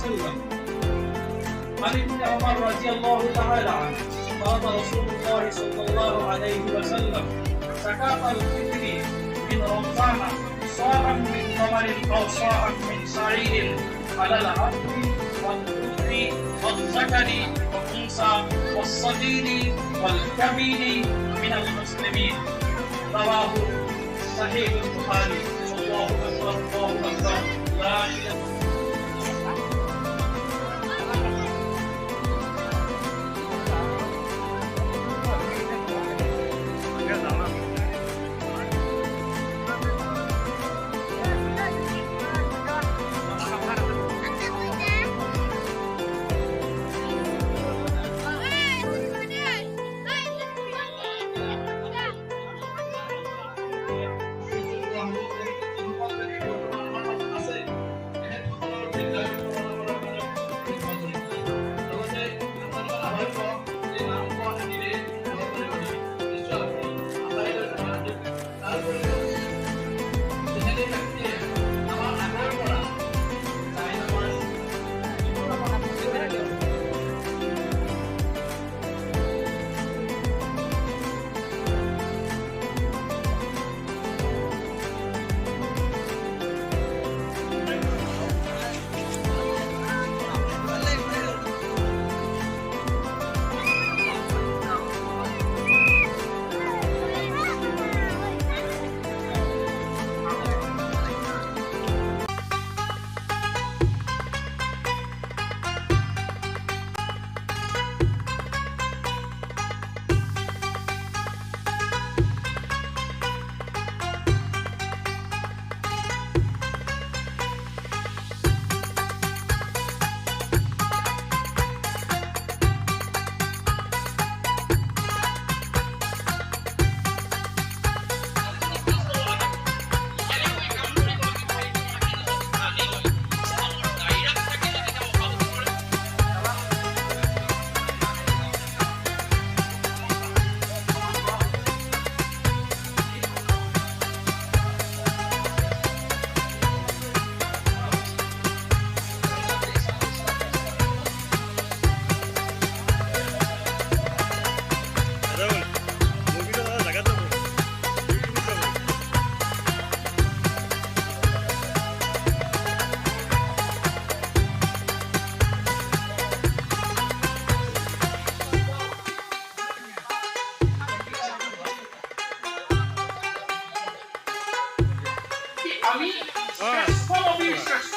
وسلم. عن ابن عمر رضي الله تعالى عنه قال رسول الله صلى الله عليه وسلم: زكاة الفطر من رمضان صاعا من تمر أو صاعا من شعير على العبد والأنثى والذكر والأنثى والصغير والكبير من المسلمين. رواه صحيح البخاري. الله أكبر الله أكبر لا إله. আমি শ্রেষ্ঠ নবীৰ শ্ৰেষ্ঠ।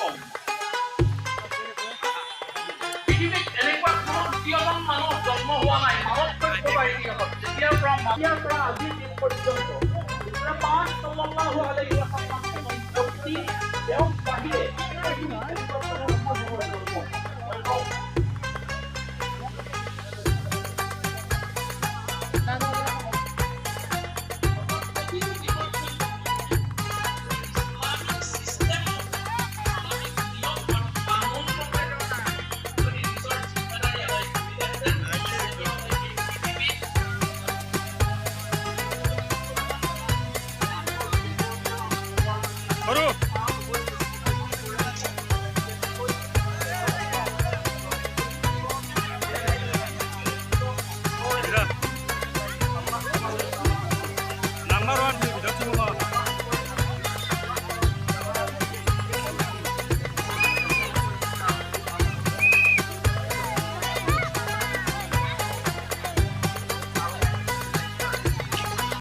পৃথিৱীত এনেকুৱা কোনো দ্বিতীয়জন মানুহ জন্ম হোৱা নাই মানৱ সভ্যতাৰ ইতিহাসত, যেতিয়াৰ পৰা আজিৰ দিন পৰ্যন্ত মুহাম্মদ সাল্লাল্লাহু আলাইহি ওয়াসাল্লাম ব্যক্তি তেওঁৰ বাহিৰে Faruk!